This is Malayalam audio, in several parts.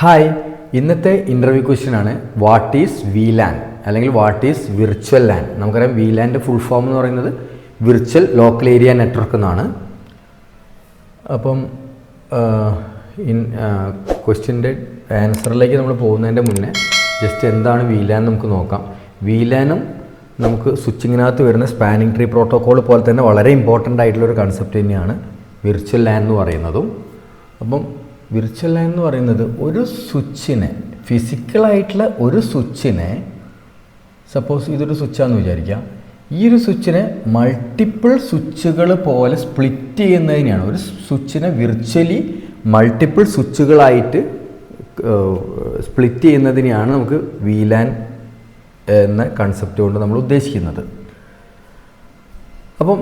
ഹായ്, ഇന്നത്തെ ഇൻ്റർവ്യൂ ക്വസ്റ്റ്യൻ ആണ് വാട്ട് ഈസ് VLAN അല്ലെങ്കിൽ വാട്ട് ഈസ് വിർച്വൽ ലാൻ. നമുക്കറിയാം VLAൻ്റെ ഫുൾ ഫോം എന്ന് പറയുന്നത് വിർച്വൽ ലോക്കൽ ഏരിയ നെറ്റ്വർക്ക് എന്നാണ്. അപ്പം ക്വസ്റ്റ്യൻ്റെ ആൻസറിലേക്ക് നമ്മൾ പോകുന്നതിൻ്റെ മുന്നേ ജസ്റ്റ് എന്താണ് VLAN നമുക്ക് നോക്കാം. VLAനും നമുക്ക് സ്വിച്ചിങ്ങിനകത്ത് വരുന്ന സ്പാനിങ് ട്രീ പ്രോട്ടോക്കോൾ പോലെ തന്നെ വളരെ ഇമ്പോർട്ടൻ്റ് ആയിട്ടുള്ളൊരു കൺസെപ്റ്റ് തന്നെയാണ് വിർച്വൽ ലാൻ എന്ന് പറയുന്നതും. അപ്പം വിർച്വൽ ലാൻ എന്ന് പറയുന്നത് ഒരു സ്വിച്ചിനെ, ഫിസിക്കലായിട്ടുള്ള ഒരു സ്വിച്ചിനെ, സപ്പോസ് ഇതൊരു സ്വിച്ചാണെന്ന് വിചാരിക്കാം, ഈ ഒരു സ്വിച്ചിനെ മൾട്ടിപ്പിൾ സ്വിച്ചുകൾ പോലെ സ്പ്ലിറ്റ് ചെയ്യുന്നതിനെയാണ്, ഒരു സ്വിച്ചിനെ വിർച്വലി മൾട്ടിപ്പിൾ സ്വിച്ചുകളായിട്ട് സ്പ്ലിറ്റ് ചെയ്യുന്നതിനെയാണ് നമുക്ക് VLAN എന്ന കൺസെപ്റ്റ് കൊണ്ട് നമ്മൾ ഉദ്ദേശിക്കുന്നത്. അപ്പം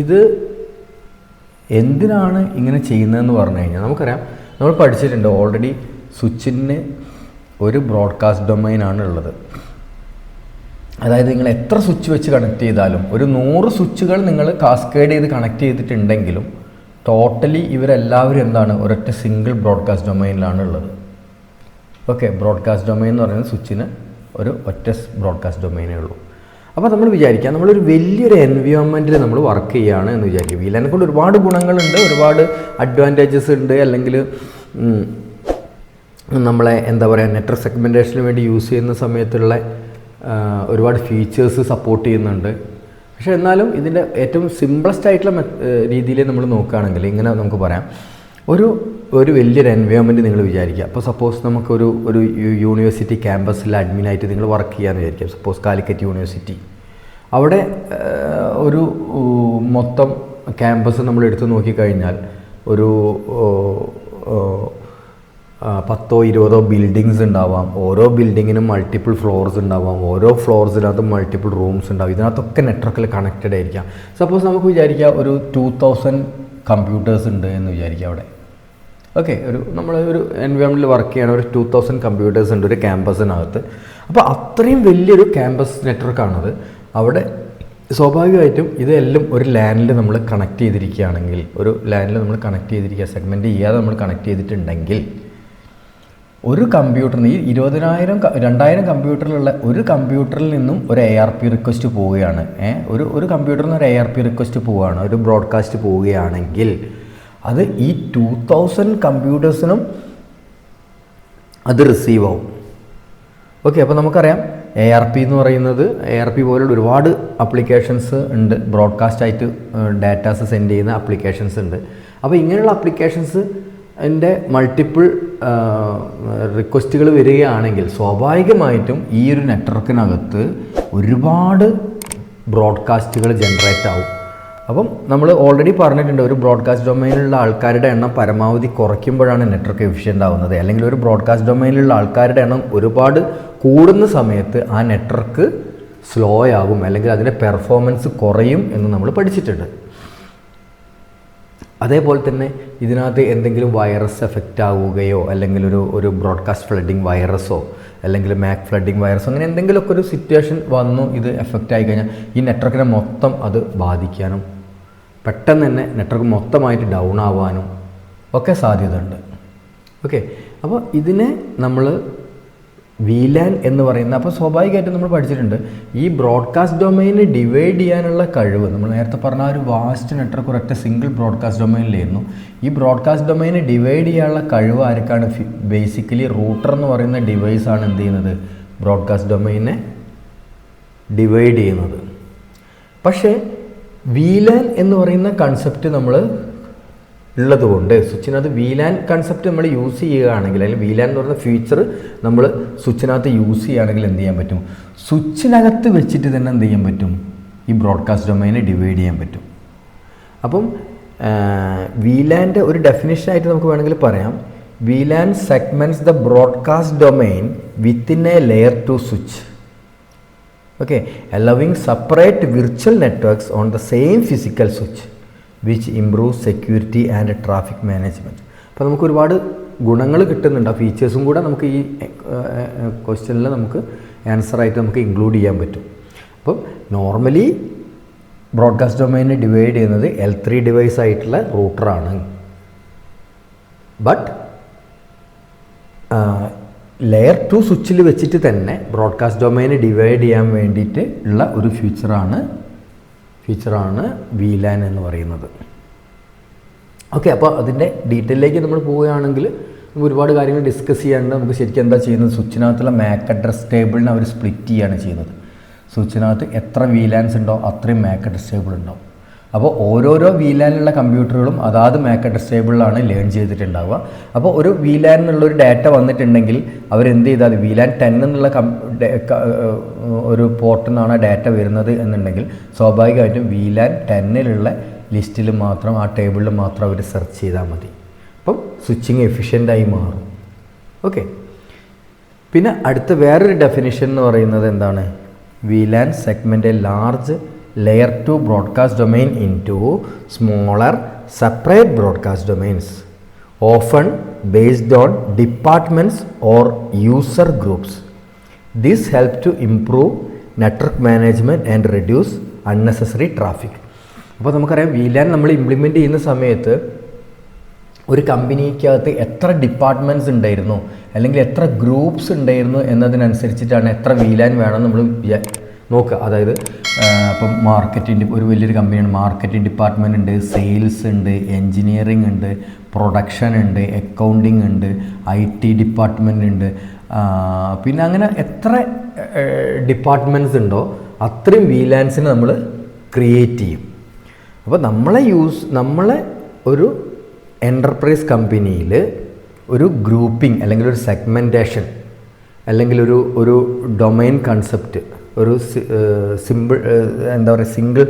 ഇത് എന്തിനാണ് ഇങ്ങനെ ചെയ്യുന്നതെന്ന് പറഞ്ഞു കഴിഞ്ഞാൽ നമുക്കറിയാം, നമ്മൾ പഠിച്ചിട്ടുണ്ട് ഓൾറെഡി സ്വിച്ചിന് ഒരു ബ്രോഡ്കാസ്റ്റ് ഡൊമൈനാണ് ഉള്ളത്. അതായത് നിങ്ങൾ എത്ര സ്വിച്ച് വെച്ച് കണക്ട് ചെയ്താലും, ഒരു 100 സ്വിച്ചുകൾ നിങ്ങൾ കാസ്കേഡ് ചെയ്ത് കണക്ട് ചെയ്തിട്ടുണ്ടെങ്കിലും ടോട്ടലി ഇവരെല്ലാവരും എന്താണ്, ഒരൊറ്റ സിംഗിൾ ബ്രോഡ്കാസ്റ്റ് ഡൊമൈനിലാണ് ഉള്ളത്. ഓക്കെ, ബ്രോഡ്കാസ്റ്റ് ഡൊമൈൻ എന്ന് പറയുന്നത് സ്വിച്ചിന് ഒരു ഒറ്റ ബ്രോഡ്കാസ്റ്റ് ഡൊമൈനേ ഉള്ളൂ. അപ്പോൾ നമ്മൾ വിചാരിക്കുക, നമ്മളൊരു വലിയൊരു എൻവയോൺമെൻറ്റിൽ നമ്മൾ വർക്ക് ചെയ്യുകയാണ് എന്ന് വിചാരിക്കും. VLAN കൊണ്ട് ഒരുപാട് ഗുണങ്ങളുണ്ട്, ഒരുപാട് അഡ്വാൻറ്റേജസ് ഉണ്ട്. അല്ലെങ്കിൽ നമ്മളെ എന്താ പറയുക, നെറ്റ്വർക്ക് സെഗ്മെൻറ്റേഷന് വേണ്ടി യൂസ് ചെയ്യുന്ന സമയത്തുള്ള ഒരുപാട് ഫീച്ചേഴ്സ് സപ്പോർട്ട് ചെയ്യുന്നുണ്ട്. പക്ഷേ എന്നാലും ഇതിൻ്റെ ഏറ്റവും സിംപിളസ്റ്റ് ആയിട്ടുള്ള രീതിയിൽ നമ്മൾ നോക്കുകയാണെങ്കിൽ ഇങ്ങനെ നമുക്ക് പറയാം, ഒരു വലിയൊരു എൻവയോൺമെൻറ്റ് നിങ്ങൾ വിചാരിക്കുക. അപ്പോൾ സപ്പോസ് നമുക്കൊരു യൂണിവേഴ്സിറ്റി ക്യാമ്പസിൽ അഡ്മിനായിട്ട് നിങ്ങൾ വർക്ക് ചെയ്യാമെന്ന് വിചാരിക്കാം. സപ്പോസ് കാലിക്കറ്റ് യൂണിവേഴ്സിറ്റി, അവിടെ ഒരു മൊത്തം ക്യാമ്പസ് നമ്മൾ എടുത്ത് നോക്കിക്കഴിഞ്ഞാൽ ഒരു 10-20 ബിൽഡിങ്സ് ഉണ്ടാവാം. ഓരോ ബിൽഡിങ്ങിനും മൾട്ടിപ്പിൾ ഫ്ലോർസ് ഉണ്ടാവാം. ഓരോ ഫ്ലോർസിനകത്ത് മൾട്ടിപ്പിൾ റൂംസ് ഉണ്ടാവും. ഇതിനകത്തൊക്കെ നെറ്റ്വർക്കിൽ കണക്റ്റഡ് ആയിരിക്കാം. സപ്പോസ് നമുക്ക് വിചാരിക്കാം ഒരു 2000 കമ്പ്യൂട്ടേഴ്സ് ഉണ്ട് എന്ന് വിചാരിക്കാം അവിടെ. ഓക്കെ, നമ്മളൊരു എൻവയോൺമെൻറ്റിൽ വർക്ക് ചെയ്യണ ഒരു 2000 കമ്പ്യൂട്ടേഴ്സ് ഉണ്ട് ഒരു ക്യാമ്പസിനകത്ത്. അപ്പോൾ അത്രയും വലിയൊരു ക്യാമ്പസ് നെറ്റ്വർക്കാണത്. അവിടെ സ്വാഭാവികമായിട്ടും ഇതെല്ലാം ഒരു ലാനിൽ നമ്മൾ കണക്ട് ചെയ്തിരിക്കുകയാണെങ്കിൽ, ഒരു ലാനിൽ നമ്മൾ കണക്ട് ചെയ്തിരിക്കുക, സെഗ്മെൻറ്റ് ചെയ്യാതെ നമ്മൾ കണക്ട് ചെയ്തിട്ടുണ്ടെങ്കിൽ, ഒരു കമ്പ്യൂട്ടറിന് ഈ 2000 കമ്പ്യൂട്ടറിലുള്ള ഒരു കമ്പ്യൂട്ടറിൽ നിന്നും ഒരു ARP റിക്വസ്റ്റ് പോവുകയാണ്. ഒരു കമ്പ്യൂട്ടറിൽ നിന്ന് ഒരു ARP റിക്വസ്റ്റ് പോവുകയാണ്, ഒരു ബ്രോഡ്കാസ്റ്റ് പോവുകയാണെങ്കിൽ അത് ഈ 2000 കമ്പ്യൂട്ടേഴ്സിനും അത് റിസീവ് ആവും. ഓക്കെ, അപ്പോൾ നമുക്കറിയാം ARP എന്ന് പറയുന്നത്, ARP പോലുള്ള ഒരുപാട് ആപ്ലിക്കേഷൻസ് ഉണ്ട്, ബ്രോഡ്കാസ്റ്റായിട്ട് ഡാറ്റാസ് സെൻഡ് ചെയ്യുന്ന ആപ്ലിക്കേഷൻസ് ഉണ്ട്. അപ്പോൾ ഇങ്ങനെയുള്ള ആപ്ലിക്കേഷൻസ് എൻ്റെ മൾട്ടിപ്പിൾ റിക്വസ്റ്റുകൾ വരികയാണെങ്കിൽ സ്വാഭാവികമായിട്ടും ഈ ഒരു നെറ്റ്വർക്കിനകത്ത് ഒരുപാട് ബ്രോഡ്കാസ്റ്റുകൾ ജനറേറ്റ് ആവും. അപ്പം നമ്മൾ ഓൾറെഡി പറഞ്ഞിട്ടുണ്ട്, ഒരു ബ്രോഡ്കാസ്റ്റ് ഡൊമൈനിലുള്ള ആൾക്കാരുടെ എണ്ണം പരമാവധി കുറയ്ക്കുമ്പോഴാണ് നെറ്റ്വർക്ക് എഫിഷ്യൻ്റ് ആവുന്നത്. അല്ലെങ്കിൽ ഒരു ബ്രോഡ്കാസ്റ്റ് ഡൊമൈനിലുള്ള ആൾക്കാരുടെ എണ്ണം ഒരുപാട് കൂടുന്ന സമയത്ത് ആ നെറ്റ്വർക്ക് സ്ലോ ആകും, അല്ലെങ്കിൽ അതിൻ്റെ പെർഫോമൻസ് കുറയും എന്ന് നമ്മൾ പഠിച്ചിട്ടുണ്ട്. അതേപോലെ തന്നെ ഇതിനകത്ത് എന്തെങ്കിലും വൈറസ് എഫക്റ്റ് ആവുകയോ, അല്ലെങ്കിൽ ഒരു ബ്രോഡ്കാസ്റ്റ് ഫ്ലഡിങ് വൈറസോ, അല്ലെങ്കിൽ മാക് ഫ്ലഡിങ് വൈറസോ, അങ്ങനെ എന്തെങ്കിലുമൊക്കെ ഒരു സിറ്റുവേഷൻ വന്നു ഇത് എഫക്റ്റ് ആയി കഴിഞ്ഞാൽ ഈ നെറ്റ്വർക്കിനെ മൊത്തം അത് ബാധിക്കാനും പെട്ടെന്ന് തന്നെ നെറ്റ്വർക്ക് മൊത്തമായിട്ട് ഡൗൺ ആവാനും ഒക്കെ സാധ്യതയുണ്ട്. ഓക്കെ, അപ്പോൾ ഇതിനെ നമ്മൾ VLAN എന്ന് പറയുന്ന, അപ്പോൾ സ്വാഭാവികമായിട്ടും നമ്മൾ പഠിച്ചിട്ടുണ്ട് ഈ ബ്രോഡ്കാസ്റ്റ് ഡൊമൈനെ ഡിവൈഡ് ചെയ്യാനുള്ള കഴിവ്. നമ്മൾ നേരത്തെ പറഞ്ഞ ഒരു വാസ്റ്റ് നെറ്റ്വർക്ക് ഒരൊറ്റ സിംഗിൾ ബ്രോഡ്കാസ്റ്റ് ഡൊമൈനിലായിരുന്നു. ഈ ബ്രോഡ്കാസ്റ്റ് ഡൊമൈനെ ഡിവൈഡ് ചെയ്യാനുള്ള കഴിവ് ആർക്കാണ്? ബേസിക്കലി റൂട്ടർ എന്ന് പറയുന്ന ഡിവൈസാണ് എന്ത് ചെയ്യുന്നത്, ബ്രോഡ്കാസ്റ്റ് ഡൊമൈനെ ഡിവൈഡ് ചെയ്യുന്നത്. പക്ഷേ VLAN എന്ന് പറയുന്ന കൺസെപ്റ്റ് നമ്മൾ ഉള്ളതുകൊണ്ട്, സ്വിച്ചിനകത്ത് VLAN കൺസെപ്റ്റ് നമ്മൾ യൂസ് ചെയ്യുകയാണെങ്കിൽ, അല്ലെങ്കിൽ VLAN എന്ന് പറയുന്ന ഫീച്ചർ നമ്മൾ സ്വിച്ചിനകത്ത് യൂസ് ചെയ്യുകയാണെങ്കിൽ എന്ത് ചെയ്യാൻ പറ്റും, സ്വിച്ചിനകത്ത് വെച്ചിട്ട് തന്നെ എന്ത് ചെയ്യാൻ പറ്റും, ഈ ബ്രോഡ്കാസ്റ്റ് ഡൊമൈനെ ഡിവൈഡ് ചെയ്യാൻ പറ്റും. അപ്പം VLAൻ്റെ ഒരു ഡെഫിനിഷനായിട്ട് നമുക്ക് വേണമെങ്കിൽ പറയാം, VLAN segments the broadcast domain within a layer 2 switch. Okay, allowing separate virtual networks on the same physical switch which improves security and traffic management. അപ്പോൾ നമുക്ക് ഒരുപാട് ഗുണങ്ങൾ കിട്ടുന്നുണ്ട്. ആ ഫീച്ചേഴ്സും കൂടെ നമുക്ക് ഈ ക്വസ്റ്റ്യനിൽ നമുക്ക് ആൻസറായിട്ട് നമുക്ക് ഇൻക്ലൂഡ് ചെയ്യാൻ പറ്റും. അപ്പം നോർമലി ബ്രോഡ്കാസ്റ്റ് ഡൊമൈനെ ഡിവൈഡ് ചെയ്യുന്നത് L3 ഡിവൈസ് ആയിട്ടുള്ള റൂട്ടറാണ്. ബട്ട് ലെയർ 2 സ്വിച്ചിൽ വെച്ചിട്ട് തന്നെ ബ്രോഡ്കാസ്റ്റ് ഡൊമൈന് ഡിവൈഡ് ചെയ്യാൻ വേണ്ടിയിട്ട് ഉള്ള ഒരു ഫീച്ചറാണ് VLAN എന്ന് പറയുന്നത്. ഓക്കെ, അപ്പോൾ അതിൻ്റെ ഡീറ്റെയിലേക്ക് നമ്മൾ പോവുകയാണെങ്കിൽ നമുക്ക് ഒരുപാട് കാര്യങ്ങൾ ഡിസ്കസ് ചെയ്യാണ്ട് നമുക്ക് ശരിക്കും എന്താ ചെയ്യുന്നത്, സ്വിച്ചിനകത്തുള്ള മാക് അഡ്രസ് ടേബിളിനെ അവർ സ്പ്ലിറ്റ് ചെയ്യുകയാണ് ചെയ്യുന്നത്. സ്വിച്ചിനകത്ത് എത്ര VLANs ഉണ്ടോ അത്രയും മാക് അഡ്രസ് ടേബിൾ ഉണ്ടാവും. അപ്പോൾ ഓരോരോ VLANലുള്ള കമ്പ്യൂട്ടറുകളും അതാത് മാക് അഡ്രസ് ടേബിളിലാണ് ലേൺ ചെയ്തിട്ടുണ്ടാവുക. അപ്പോൾ ഒരു VLAN എന്നുള്ളൊരു ഡാറ്റ വന്നിട്ടുണ്ടെങ്കിൽ അവരെന്ത് ചെയ്താൽ VLAN 10 എന്നുള്ള ഒരു പോർട്ടിൽ നിന്നാണ് ഡാറ്റ വരുന്നത് എന്നുണ്ടെങ്കിൽ സ്വാഭാവികമായിട്ടും VLAN 10ലുള്ള ലിസ്റ്റിൽ മാത്രം ആ ടേബിളിൽ മാത്രം അവർ സെർച്ച് ചെയ്താൽ മതി. അപ്പം സ്വിച്ചിങ് എഫിഷ്യൻ്റായി മാറും. ഓക്കെ, പിന്നെ അടുത്ത വേറൊരു ഡെഫിനിഷൻ എന്ന് പറയുന്നത് എന്താണ്, VLAN segment a large layer 2 broadcast domain into smaller separate broadcast domains often based on departments or user groups. This help to improve network management and reduce unnecessary traffic. അപ്പോൾ നമുക്കറിയാം VLAN നമ്മൾ ഇംപ്ലിമെൻറ്റ് ചെയ്യുന്ന സമയത്ത് ഒരു കമ്പനിക്കകത്ത് എത്ര ഡിപ്പാർട്ട്മെൻറ്റ്സ് ഉണ്ടായിരുന്നു അല്ലെങ്കിൽ എത്ര ഗ്രൂപ്പ്സ് ഉണ്ടായിരുന്നു എന്നതിനനുസരിച്ചിട്ടാണ് എത്ര VLAN വേണം നമ്മൾ നോക്കുക. അതായത് ഇപ്പം മാർക്കറ്റിംഗ് ഒരു വലിയൊരു കമ്പനിയാണ്, മാർക്കറ്റിംഗ് ഡിപ്പാർട്ട്മെൻറ്റ് ഉണ്ട്, സെയിൽസ് ഉണ്ട്, എൻജിനീയറിംഗ് ഉണ്ട്, പ്രൊഡക്ഷൻ ഉണ്ട്, അക്കൗണ്ടിങ് ഉണ്ട്, IT ഡിപ്പാർട്ട്മെൻറ്റ് ഉണ്ട്, പിന്നെ അങ്ങനെ എത്ര ഡിപ്പാർട്ട്മെൻറ്റ്സ് ഉണ്ടോ അത്രയും VLANസിനെ നമ്മൾ ക്രിയേറ്റ് ചെയ്യും. അപ്പോൾ നമ്മളെ ഒരു എൻ്റർപ്രൈസ് കമ്പനിയിൽ ഒരു ഗ്രൂപ്പിംഗ് അല്ലെങ്കിൽ ഒരു സെഗ്മെൻറ്റേഷൻ അല്ലെങ്കിൽ ഒരു ഡൊമൈൻ കൺസെപ്റ്റ്, ഒരു സിംഗിൾ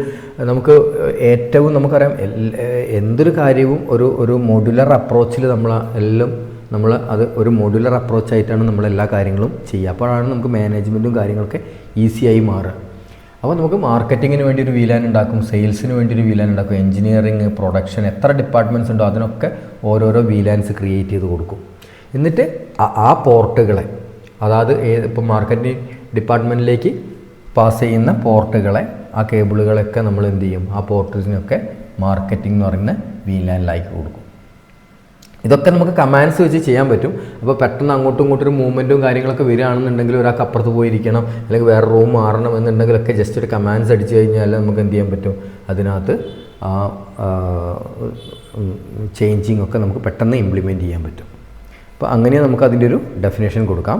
നമുക്ക് ഏറ്റവും നമുക്കറിയാം എന്തൊരു കാര്യവും ഒരു മോഡുലർ അപ്രോച്ചിൽ നമ്മൾ അത് ഒരു മോഡുലർ അപ്രോച്ചായിട്ടാണ് നമ്മളെല്ലാ കാര്യങ്ങളും ചെയ്യുക. അപ്പോഴാണ് നമുക്ക് മാനേജ്മെൻറ്റും കാര്യങ്ങളൊക്കെ ഈസിയായി മാറുക. അപ്പോൾ നമുക്ക് മാർക്കറ്റിങ്ങിന് വേണ്ടി ഒരു VLAN ഉണ്ടാക്കും, സെയിൽസിന് വേണ്ടി ഒരു VLAN ഉണ്ടാക്കും, എൻജിനീയറിംഗ്, പ്രൊഡക്ഷൻ എത്ര ഡിപ്പാർട്ട്മെൻറ്റ്സ് ഉണ്ടോ അതിനൊക്കെ ഓരോരോ VLANs ക്രിയേറ്റ് ചെയ്ത് കൊടുക്കും. എന്നിട്ട് ആ പോർട്ടുകളെ, അതായത് ഇപ്പോൾ മാർക്കറ്റിംഗ് ഡിപ്പാർട്ട്മെൻറ്റിലേക്ക് പാസ് ചെയ്യുന്ന പോർട്ടുകളെ, ആ കേബിളുകളൊക്കെ നമ്മൾ എന്ത് ചെയ്യും, ആ പോർട്ടിനൊക്കെ മാർക്കറ്റിംഗ് എന്ന് പറയുന്ന VLANിലേക്ക് കൊടുക്കും. ഇതൊക്കെ നമുക്ക് കമാൻഡ്സ് വെച്ച് ചെയ്യാൻ പറ്റും. അപ്പോൾ പെട്ടെന്ന് അങ്ങോട്ടും ഇങ്ങോട്ടും ഒരു മൂവ്മെൻറ്റും കാര്യങ്ങളൊക്കെ വരികയാണെന്നുണ്ടെങ്കിൽ ഒരാൾക്ക് അപ്പുറത്ത് പോയിരിക്കണം അല്ലെങ്കിൽ വേറെ റൂം മാറണം എന്നുണ്ടെങ്കിലൊക്കെ ജസ്റ്റ് ഒരു കമാൻഡ്സ് അടിച്ചു കഴിഞ്ഞാൽ നമുക്ക് എന്ത് ചെയ്യാൻ പറ്റും, അതിനകത്ത് ആ ചേഞ്ചിങ് ഒക്കെ നമുക്ക് പെട്ടെന്ന് ഇംപ്ലിമെൻറ്റ് ചെയ്യാൻ പറ്റും. അപ്പോൾ അങ്ങനെ നമുക്ക് അതിൻ്റെ ഒരു ഡെഫിനേഷൻ കൊടുക്കാം.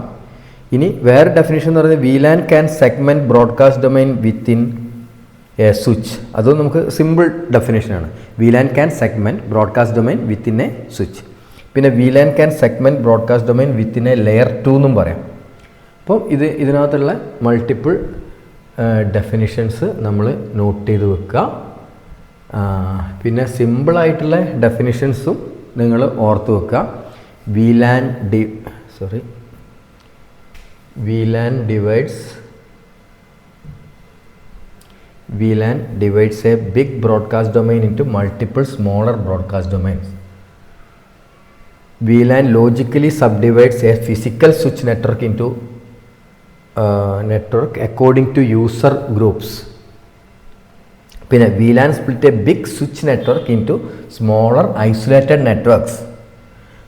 ഇനി വേറെ ഡെഫിനേഷൻ എന്ന് പറയുന്നത് VLAN can segment broadcast domain within a switch. അത് നമുക്ക് സിമ്പിൾ ഡെഫിനേഷനാണ്. VLAN can segment broadcast domain within a switch. പിന്നെ VLAN can segment broadcast domain within a layer 2 എന്നും പറയാം. അപ്പോൾ ഇതിനകത്തുള്ള മൾട്ടിപ്പിൾ ഡെഫിനിഷൻസ് നമ്മൾ നോട്ട് ചെയ്ത് വെക്കുക. പിന്നെ സിമ്പിളായിട്ടുള്ള ഡെഫിനിഷൻസും നിങ്ങൾ ഓർത്ത് വെക്കുക. VLAN divides a big broadcast domain into multiple smaller broadcast domains. VLAN logically subdivides a physical switch network into network according to user groups. പിന്നെ VLAN split a big switch network into smaller isolated networks.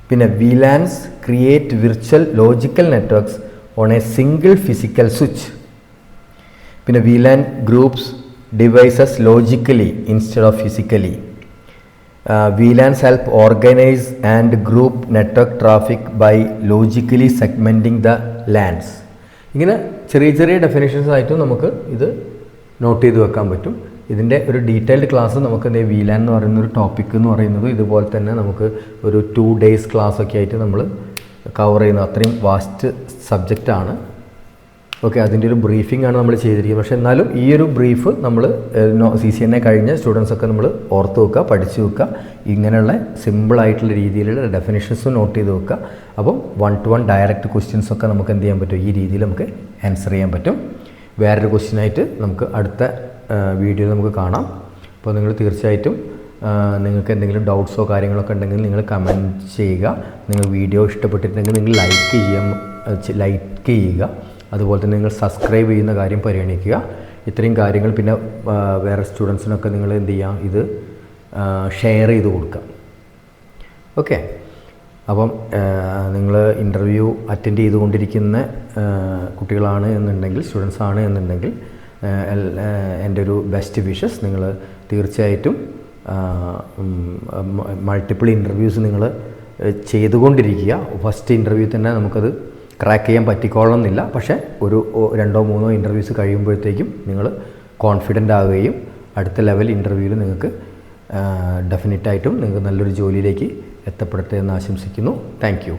പിന്നെ VLANs create virtual logical networks on a single physical switch. പിന്നെ VLAN groups devices logically instead of physically. VLANs help organize and group network traffic by logically segmenting the LANs. ഇങ്ങനെ ചെറിയ ചെറിയ ഡെഫിനേഷൻസ് ആയിട്ടും നമുക്ക് ഇത് നോട്ട് ചെയ്ത് വെക്കാൻ പറ്റും. ഇതിൻ്റെ ഒരു ഡീറ്റെയിൽഡ് ക്ലാസ് നമുക്ക് VLAN എന്ന് പറയുന്ന ഒരു ടോപ്പിക് എന്ന് പറയുന്നത് ഇതുപോലെ തന്നെ നമുക്ക് ഒരു 2 days ക്ലാസ്സൊക്കെ ആയിട്ട് നമ്മൾ കവർ ചെയ്യുന്ന അത്രയും വാസ്റ്റ് സബ്ജക്റ്റാണ്. ഓക്കെ, അതിൻ്റെ ഒരു ബ്രീഫിംഗ് ആണ് നമ്മൾ ചെയ്തിരിക്കുന്നത്. പക്ഷേ എന്നാലും ഈ ഒരു ബ്രീഫ് നമ്മൾ CCNA കഴിഞ്ഞ സ്റ്റുഡൻസൊക്കെ നമ്മൾ ഓർത്ത് വെക്കുക, പഠിച്ചു വെക്കുക. ഇങ്ങനെയുള്ള സിമ്പിളായിട്ടുള്ള രീതിയിലുള്ള ഡെഫിനേഷൻസ് നോട്ട് ചെയ്ത് വെക്കുക. അപ്പം 1-to-1 ഡയറക്റ്റ് ക്വസ്റ്റ്യൻസൊക്കെ നമുക്ക് എന്ത് ചെയ്യാൻ പറ്റും, ഈ രീതിയിൽ നമുക്ക് ആൻസർ ചെയ്യാൻ പറ്റും. വേറൊരു ക്വസ്റ്റ്യനായിട്ട് നമുക്ക് അടുത്ത വീഡിയോയിൽ നമുക്ക് കാണാം. അപ്പോൾ നിങ്ങൾ തീർച്ചയായിട്ടും നിങ്ങൾക്ക് എന്തെങ്കിലും ഡൗട്ട്സോ കാര്യങ്ങളൊക്കെ ഉണ്ടെങ്കിൽ നിങ്ങൾ കമൻറ്റ് ചെയ്യുക. നിങ്ങൾ വീഡിയോ ഇഷ്ടപ്പെട്ടിട്ടുണ്ടെങ്കിൽ നിങ്ങൾ ലൈക്ക് ചെയ്യുക. അതുപോലെ തന്നെ നിങ്ങൾ സബ്സ്ക്രൈബ് ചെയ്യുന്ന കാര്യം പരിഗണിക്കുക. ഇത്രയും കാര്യങ്ങൾ പിന്നെ വേറെ സ്റ്റുഡൻസിനൊക്കെ നിങ്ങൾ എന്ത് ചെയ്യുക, ഇത് ഷെയർ ചെയ്ത് കൊടുക്കുക. ഓക്കെ, അപ്പം നിങ്ങൾ ഇൻ്റർവ്യൂ അറ്റൻഡ് ചെയ്തുകൊണ്ടിരിക്കുന്ന കുട്ടികളാണ് എന്നുണ്ടെങ്കിൽ, സ്റ്റുഡൻസ് ആണ് എന്നുണ്ടെങ്കിൽ എൻ്റെ ഒരു ബെസ്റ്റ് വിഷസ്. നിങ്ങൾ തീർച്ചയായിട്ടും മൾട്ടിപ്പിൾ ഇൻ്റർവ്യൂസ് നിങ്ങൾ ചെയ്തുകൊണ്ടിരിക്കുക. ഫസ്റ്റ് ഇൻ്റർവ്യൂ തന്നെ നമുക്കത് ക്രാക്ക് ചെയ്യാൻ പറ്റിക്കോളണമെന്നില്ല, പക്ഷേ ഒരു 2-3 ഇൻ്റർവ്യൂസ് കഴിയുമ്പോഴത്തേക്കും നിങ്ങൾ കോൺഫിഡൻ്റ് ആവുകയും അടുത്ത ലെവൽ ഇൻ്റർവ്യൂവിൽ നിങ്ങൾക്ക് ഡെഫിനറ്റായിട്ടും നിങ്ങൾക്ക് നല്ലൊരു ജോലിയിലേക്ക് എത്തപ്പെടട്ടെ എന്ന് ആശംസിക്കുന്നു. Thank you.